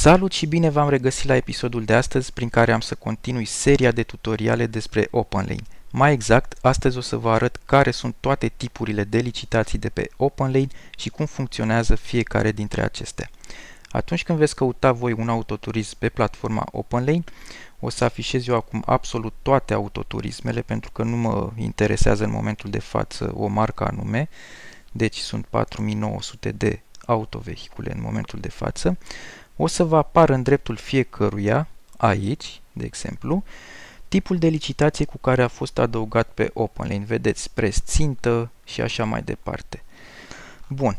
Salut și bine v-am regăsit la episodul de astăzi prin care am să continui seria de tutoriale despre OpenLane. Mai exact, astăzi o să vă arăt care sunt toate tipurile de licitații de pe OpenLane și cum funcționează fiecare dintre acestea. Atunci când veți căuta voi un autoturism pe platforma OpenLane, o să afișez eu acum absolut toate autoturismele pentru că nu mă interesează în momentul de față o marcă anume, deci sunt 4900 de autovehicule în momentul de față. O să vă apară în dreptul fiecăruia, aici, de exemplu, tipul de licitație cu care a fost adăugat pe OpenLane. Vedeți, preț țintă și așa mai departe. Bun.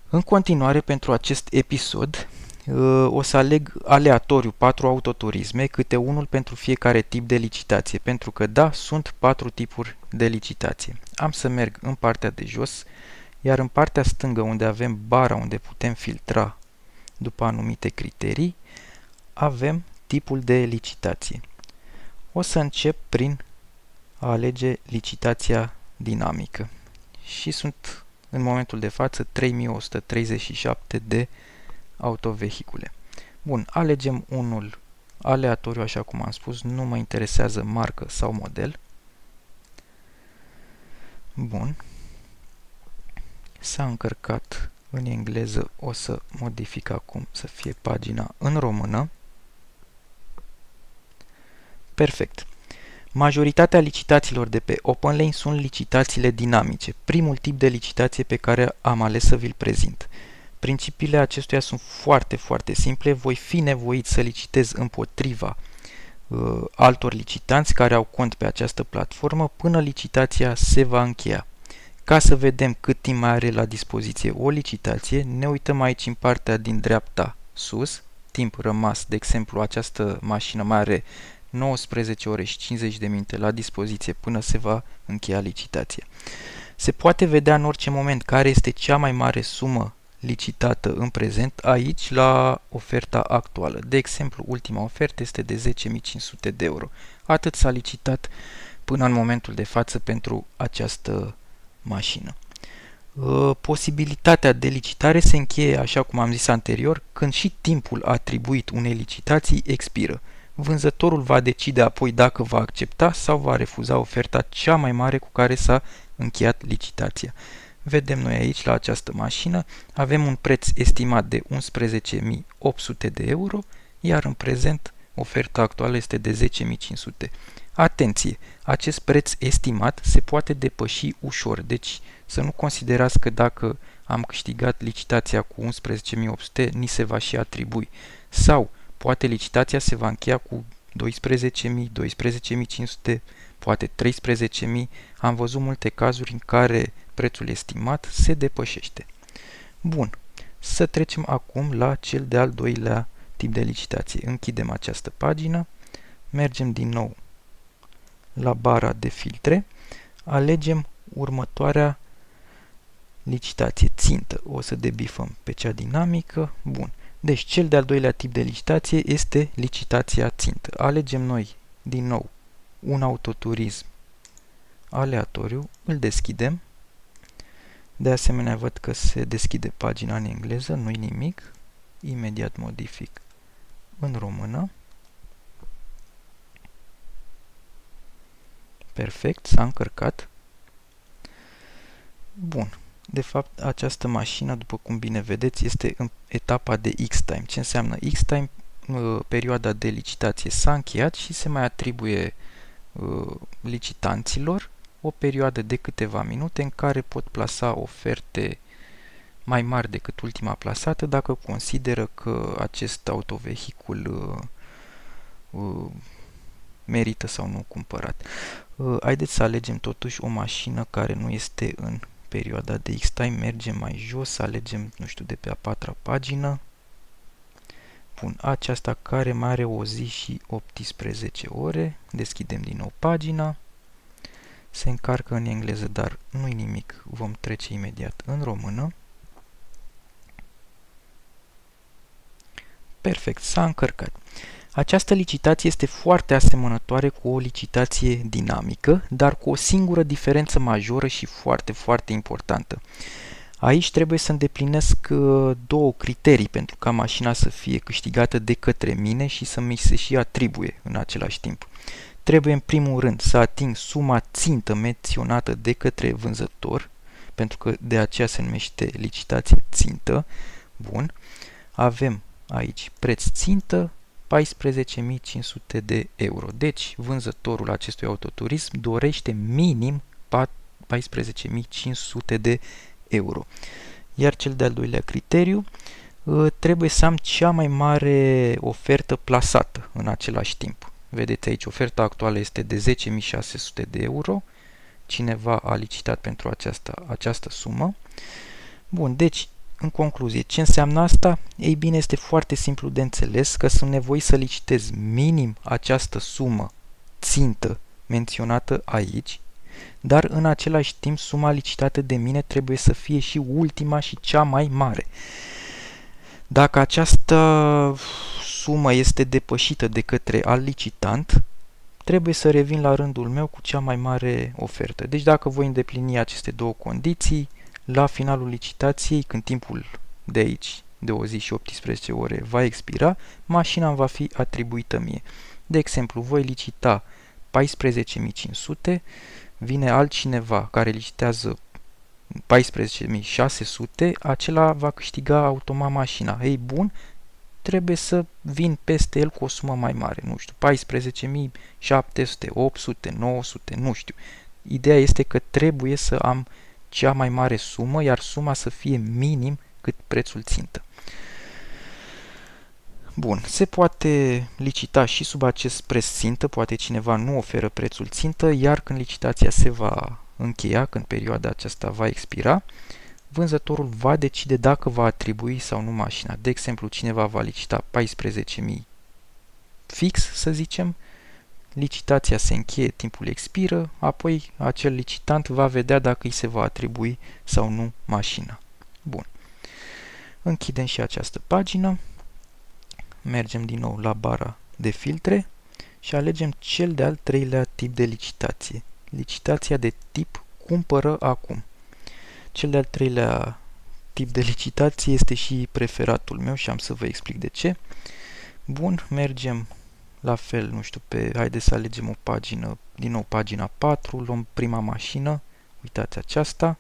În continuare, pentru acest episod, o să aleg aleatoriu 4 autoturisme, câte unul pentru fiecare tip de licitație, pentru că, da, sunt 4 tipuri de licitație. Am să merg în partea de jos, iar în partea stângă, unde avem bara unde putem filtra după anumite criterii, avem tipul de licitație. O să încep prin a alege licitația dinamică și sunt în momentul de față 3137 de autovehicule. Bun, alegem unul aleatoriu, așa cum am spus, nu mă interesează marcă sau model. Bun. S-a încărcat în engleză, o să modific acum să fie pagina în română. Perfect. Majoritatea licitațiilor de pe OpenLane sunt licitațiile dinamice, primul tip de licitație pe care am ales să vi-l prezint. Principiile acestuia sunt foarte simple, voi fi nevoit să licitez împotriva altor licitanți care au cont pe această platformă până licitația se va încheia. Ca să vedem cât timp mai are la dispoziție o licitație, ne uităm aici în partea din dreapta sus, timp rămas, de exemplu, această mașină mai are 19 ore și 50 de minute la dispoziție până se va încheia licitația. Se poate vedea în orice moment care este cea mai mare sumă licitată în prezent aici la oferta actuală. De exemplu, ultima ofertă este de 10.500 de euro. Atât s-a licitat până în momentul de față pentru această mașină. Posibilitatea de licitare se încheie, așa cum am zis anterior, când și timpul atribuit unei licitații expiră. Vânzătorul va decide apoi dacă va accepta sau va refuza oferta cea mai mare cu care s-a încheiat licitația. Vedem noi aici la această mașină, avem un preț estimat de 11.800 de euro, iar în prezent oferta actuală este de 10.500. Atenție! Acest preț estimat se poate depăși ușor, deci să nu considerați că dacă am câștigat licitația cu 11.800, ni se va și atribui. Sau poate licitația se va încheia cu 12.000, 12.500, poate 13.000. Am văzut multe cazuri în care prețul estimat se depășește. Bun, să trecem acum la cel de-al doilea tip de licitație. Închidem această pagină, mergem din nou la bara de filtre, alegem următoarea licitație țintă. O să debifăm pe cea dinamică. Bun. Deci cel de-al doilea tip de licitație este licitația țintă. Alegem noi din nou un autoturism aleatoriu, îl deschidem. De asemenea văd că se deschide pagina în engleză, nu-i nimic. Imediat modific în română. Perfect, s-a încărcat. Bun. De fapt, această mașină, după cum bine vedeți, este în etapa de X-Time. Ce înseamnă X-Time? Perioada de licitație s-a încheiat și se mai atribuie licitanților o perioadă de câteva minute în care pot plasa oferte mai mari decât ultima plasată dacă consideră că acest autovehicul merită sau nu cumpărat. Haideți să alegem totuși o mașină care nu este în perioada de X-Time, mergem mai jos, alegem, nu știu, de pe a patra pagină. Bun, aceasta care mai are o zi și 18 ore, deschidem din nou pagina, se încarcă în engleză, dar nu-i nimic, vom trece imediat în română. Perfect, s-a încărcat. Această licitație este foarte asemănătoare cu o licitație dinamică, dar cu o singură diferență majoră și foarte importantă. Aici trebuie să îndeplinesc două criterii pentru ca mașina să fie câștigată de către mine și să mi se și atribuie în același timp. Trebuie în primul rând să ating suma țintă menționată de către vânzător, pentru că de aceea se numește licitație țintă. Bun. Avem aici preț țintă 14.500 de euro. Deci vânzătorul acestui autoturism dorește minim 14.500 de euro. Iar cel de-al doilea criteriu, trebuie să am cea mai mare ofertă plasată în același timp. Vedeți aici, oferta actuală este de 10.600 de euro. Cineva a licitat pentru această sumă. Bun, deci, în concluzie, ce înseamnă asta? Ei bine, este foarte simplu de înțeles că sunt nevoit să licitez minim această sumă țintă menționată aici, dar în același timp suma licitată de mine trebuie să fie și ultima și cea mai mare. Dacă această sumă este depășită de către alt licitant, trebuie să revin la rândul meu cu cea mai mare ofertă. Deci dacă voi îndeplini aceste două condiții, la finalul licitației, când timpul de aici, de o zi și 18 ore, va expira, mașina îmi va fi atribuită mie. De exemplu, voi licita 14.500, vine altcineva care licitează 14.600, acela va câștiga automat mașina. Ei bun, trebuie să vin peste el cu o sumă mai mare, nu știu, 14.700, 800, 900, nu știu. Ideea este că trebuie să am cea mai mare sumă, iar suma să fie minim cât prețul țintă. Bun, se poate licita și sub acest preț țintă, poate cineva nu oferă prețul țintă, iar când licitația se va încheia, când perioada aceasta va expira, vânzătorul va decide dacă va atribui sau nu mașina. De exemplu, cineva va licita 14.000 fix, să zicem, licitația se încheie, timpul expiră, apoi acel licitant va vedea dacă îi se va atribui sau nu mașina. Bun. Închidem și această pagină. Mergem din nou la bara de filtre și alegem cel de-al treilea tip de licitație. Licitația de tip cumpără acum. Cel de-al treilea tip de licitație este și preferatul meu și am să vă explic de ce. Bun, mergem la fel, nu știu, haideți să alegem o pagină, din nou pagina 4, luăm prima mașină, uitați aceasta.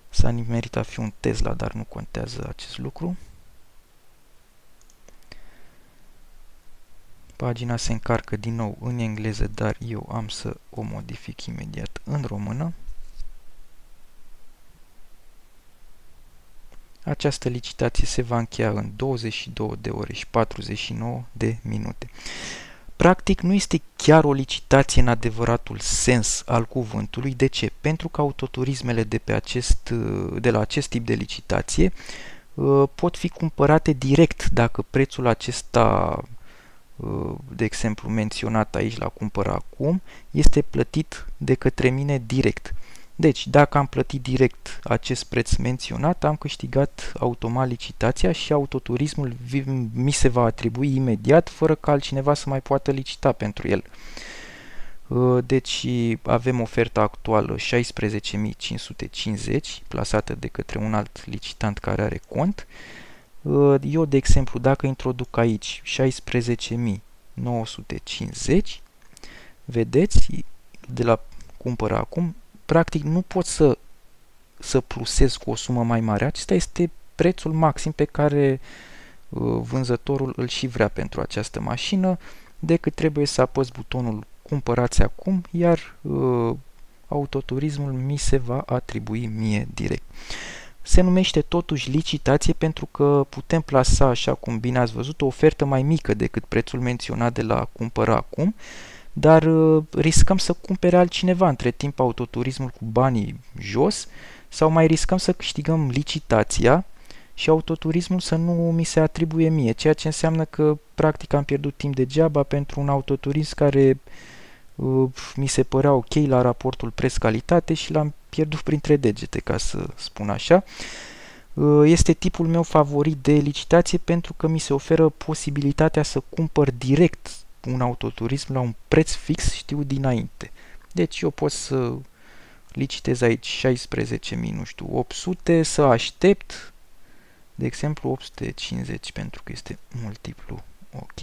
S-a nimerit a fi un Tesla, dar nu contează acest lucru. Pagina se încarcă din nou în engleză, dar eu am să o modific imediat în română. Această licitație se va încheia în 22 de ore și 49 de minute. Practic, nu este chiar o licitație în adevăratul sens al cuvântului. De ce? Pentru că autoturismele de la acest tip de licitație pot fi cumpărate direct dacă prețul acesta, de exemplu menționat aici la cumpăr acum, este plătit de către mine direct. Deci, dacă am plătit direct acest preț menționat, am câștigat automat licitația și autoturismul mi se va atribui imediat, fără ca altcineva să mai poată licita pentru el. Deci, avem oferta actuală 16.550, plasată de către un alt licitant care are cont. Eu, de exemplu, dacă introduc aici 16.950, vedeți, de la cumpăr acum, practic nu pot să plusez cu o sumă mai mare. Acesta este prețul maxim pe care vânzătorul îl și vrea pentru această mașină, decât trebuie să apăs butonul cumpărați acum, iar autoturismul mi se va atribui mie direct. Se numește totuși licitație pentru că putem plasa, așa cum bine ați văzut, o ofertă mai mică decât prețul menționat de la cumpăra acum, dar riscăm să cumpere altcineva între timp autoturismul cu banii jos sau mai riscăm să câștigăm licitația și autoturismul să nu mi se atribuie mie, ceea ce înseamnă că practic am pierdut timp degeaba pentru un autoturism care mi se părea ok la raportul preț-calitate și l-am pierdut printre degete, ca să spun așa. Este tipul meu favorit de licitație pentru că mi se oferă posibilitatea să cumpăr direct un autoturism la un preț fix, știu dinainte. Deci eu pot să licitez aici 16.000, nu știu, 800, să aștept, de exemplu 850 pentru că este multiplu, ok,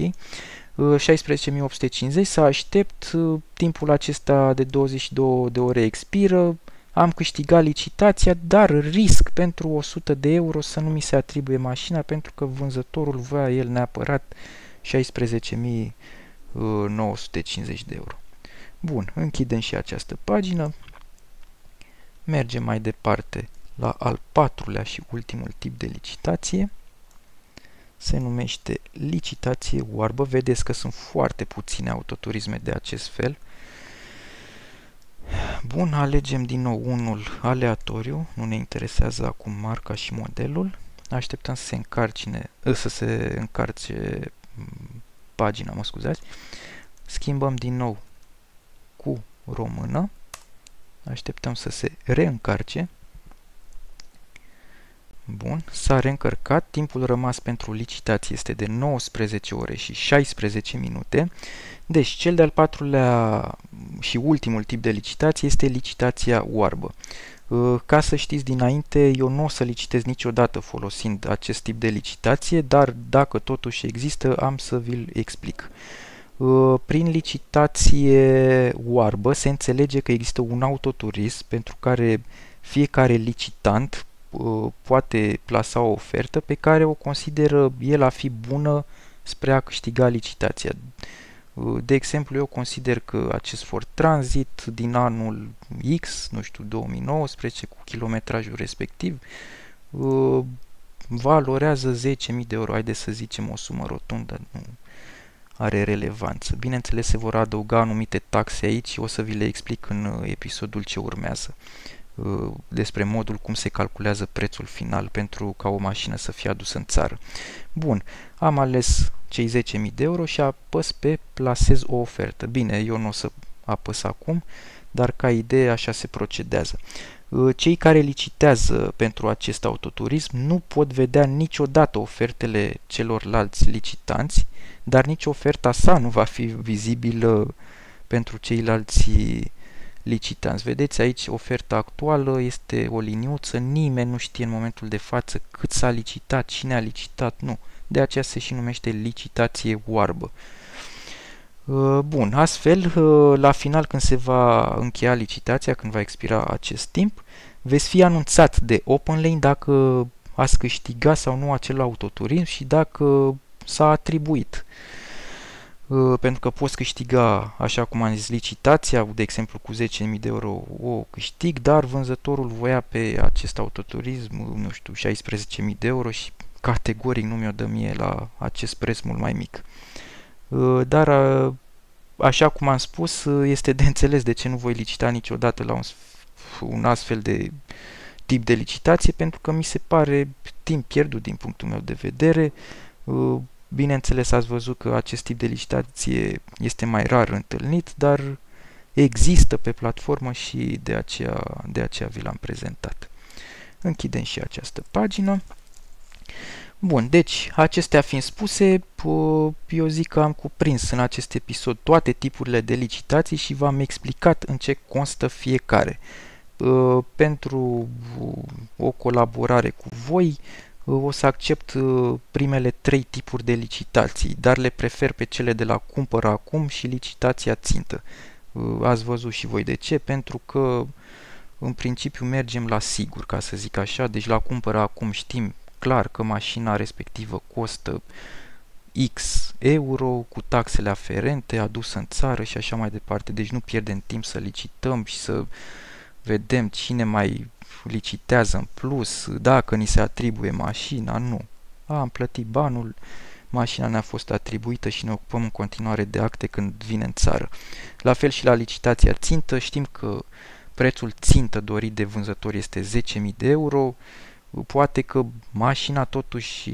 16.850, să aștept, timpul acesta de 22 de ore expiră, am câștigat licitația, dar risc pentru 100 de euro să nu mi se atribuie mașina pentru că vânzătorul voia el neapărat 16.950 de euro. Bun, închidem și această pagină. Mergem mai departe la al patrulea și ultimul tip de licitație. Se numește licitație oarbă. Vedeți că sunt foarte puține autoturisme de acest fel. Bun, alegem din nou unul aleatoriu. Nu ne interesează acum marca și modelul. Așteptăm să se încarce pagina, mă scuzați. Schimbăm din nou cu română. Așteptăm să se reîncarce. Bun, s-a reîncărcat. Timpul rămas pentru licitație este de 19 ore și 16 minute. Deci, cel de-al patrulea și ultimul tip de licitație este licitația oarbă. Ca să știți dinainte, eu nu o să licitez niciodată folosind acest tip de licitație, dar dacă totuși există, am să vi-l explic. Prin licitație oarbă se înțelege că există un autoturism pentru care fiecare licitant poate plasa o ofertă pe care o consideră el a fi bună spre a câștiga licitația. De exemplu, eu consider că acest Ford Transit din anul X, nu știu, 2019, cu kilometrajul respectiv, valorează 10.000 de euro. Haideți să zicem o sumă rotundă, nu are relevanță. Bineînțeles, se vor adăuga anumite taxe aici și o să vi le explic în episodul ce urmează despre modul cum se calculează prețul final pentru ca o mașină să fie adusă în țară. Bun, am ales cei 10.000 de euro și apăs pe plasez o ofertă. Bine, eu nu o să apăs acum, dar ca idee așa se procedează. Cei care licitează pentru acest autoturism nu pot vedea niciodată ofertele celorlalți licitanți, dar nici oferta sa nu va fi vizibilă pentru ceilalți licitanți. Vedeți aici oferta actuală, este o liniuță, nimeni nu știe în momentul de față cât s-a licitat, cine a licitat, nu. De aceea se și numește licitație oarbă. Bun, astfel, la final când se va încheia licitația, când va expira acest timp, veți fi anunțat de OpenLane dacă ați câștigat sau nu acel autoturism și dacă s-a atribuit. Pentru că poți câștiga, așa cum am zis, licitația, de exemplu cu 10.000 de euro o câștig, dar vânzătorul voia pe acest autoturism, nu știu, 16.000 de euro și categoric nu mi-o dă mie la acest preț mult mai mic. Dar, așa cum am spus, este de înțeles de ce nu voi licita niciodată la un astfel de tip de licitație, pentru că mi se pare timp pierdut din punctul meu de vedere. Bineînțeles, ați văzut că acest tip de licitație este mai rar întâlnit, dar există pe platformă și de aceea vi l-am prezentat. Închidem și această pagină. Bun, deci, acestea fiind spuse, eu zic că am cuprins în acest episod toate tipurile de licitații și v-am explicat în ce constă fiecare. Pentru o colaborare cu voi, o să accept primele 3 tipuri de licitații, dar le prefer pe cele de la cumpără acum și licitația țintă. Ați văzut și voi de ce, pentru că în principiu mergem la sigur, ca să zic așa, deci la cumpără acum știm clar că mașina respectivă costă X euro cu taxele aferente, adusă în țară și așa mai departe, deci nu pierdem timp să licităm și să vedem cine mai licitează în plus, dacă ni se atribuie mașina, nu. Am plătit banul, mașina ne-a fost atribuită și ne ocupăm în continuare de acte când vine în țară. La fel și la licitația țintă, știm că prețul țintă dorit de vânzător este 10.000 de euro, poate că mașina totuși,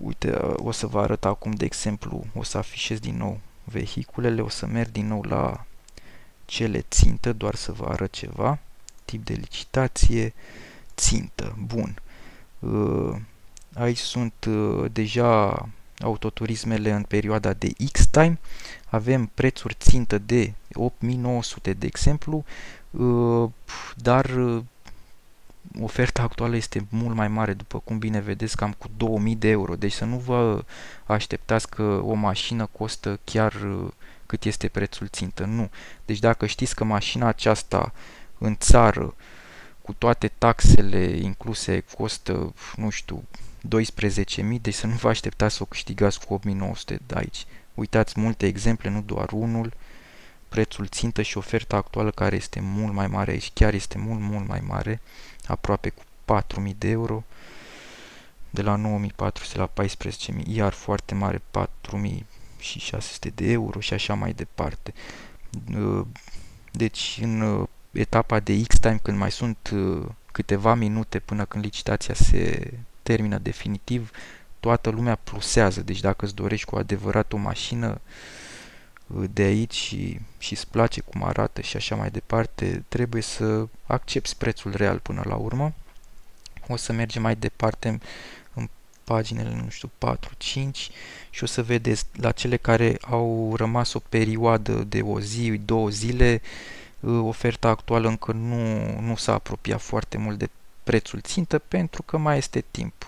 uite, o să vă arăt acum de exemplu, o să afișez din nou vehiculele, o să merg din nou la cele țintă, doar să vă arăt ceva. Tip de licitație țintă. Bun. Aici sunt deja autoturismele în perioada de X-Time. Avem prețuri țintă de 8900 de exemplu, dar oferta actuală este mult mai mare, după cum bine vedeți, cam cu 2000 de euro. Deci să nu vă așteptați că o mașină costă chiar cât este prețul țintă. Nu. Deci dacă știți că mașina aceasta în țară, cu toate taxele incluse, costă, nu știu, 12.000, deci să nu vă așteptați să o câștigați cu 8.900 de aici. Uitați multe exemple, nu doar unul, prețul țintă și oferta actuală care este mult mai mare aici, chiar este mult mai mare, aproape cu 4.000 de euro, de la 9.400 la 14.000, iar foarte mare 4.600 de euro și așa mai departe. Deci în etapa de X-Time, când mai sunt câteva minute până când licitația se termină definitiv, toată lumea plusează. Deci dacă îți dorești cu adevărat o mașină de aici și îți place cum arată și așa mai departe, trebuie să accepti prețul real până la urmă. O să mergem mai departe în paginile, nu știu, 4-5 și o să vedeți la cele care au rămas o perioadă de o zi, 2 zile, oferta actuală încă nu s-a apropiat foarte mult de prețul țintă pentru că mai este timp.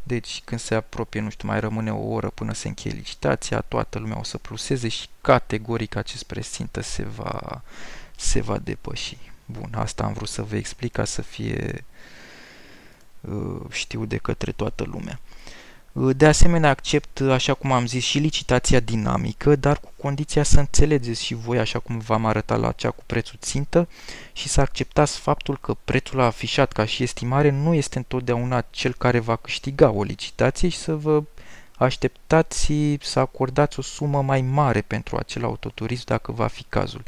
Deci când se apropie, nu știu, mai rămâne o oră până se încheie licitația, toată lumea o să pluseze și categoric acest preț țintă se va depăși. Bun, asta am vrut să vă explic ca să fie știu de către toată lumea. De asemenea, accept, așa cum am zis, și licitația dinamică, dar cu condiția să înțelegeți și voi, așa cum v-am arătat la cea cu prețul țintă, și să acceptați faptul că prețul afișat ca și estimare nu este întotdeauna cel care va câștiga o licitație și să vă așteptați să acordați o sumă mai mare pentru acel autoturism dacă va fi cazul.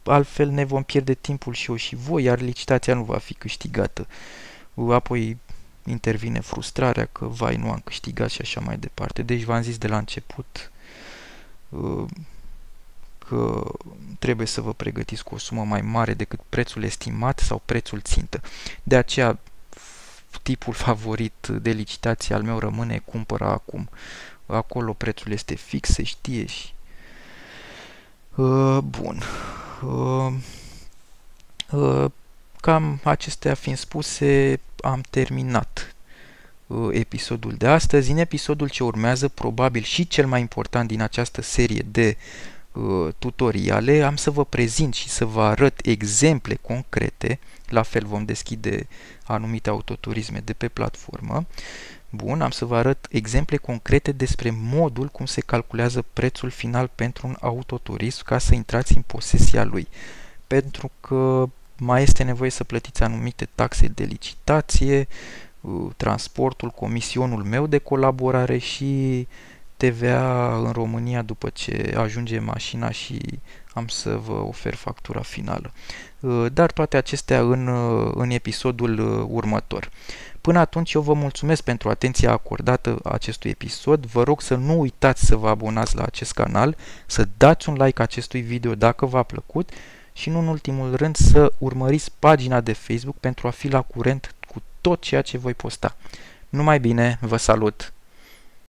Altfel ne vom pierde timpul și eu și voi, iar licitația nu va fi câștigată. Apoi intervine frustrarea că, vai, nu am câștigat și așa mai departe. Deci v-am zis de la început că trebuie să vă pregătiți cu o sumă mai mare decât prețul estimat sau prețul țintă. De aceea, tipul favorit de licitație al meu rămâne cumpără acum. Acolo prețul este fix, se știe și... Bun. Cam acestea fiind spuse, am terminat episodul de astăzi. În episodul ce urmează, probabil și cel mai important din această serie de tutoriale, am să vă prezint și să vă arăt exemple concrete. La fel vom deschide anumite autoturisme de pe platformă. Bun, am să vă arăt exemple concrete despre modul cum se calculează prețul final pentru un autoturism ca să intrați în posesia lui. Pentru că mai este nevoie să plătiți anumite taxe de licitație, transportul, comisionul meu de colaborare și TVA în România după ce ajunge mașina și am să vă ofer factura finală. Dar toate acestea în episodul următor. Până atunci eu vă mulțumesc pentru atenția acordată acestui episod. Vă rog să nu uitați să vă abonați la acest canal, să dați un like acestui video dacă v-a plăcut și nu în ultimul rând să urmăriți pagina de Facebook pentru a fi la curent cu tot ceea ce voi posta. Numai bine, vă salut!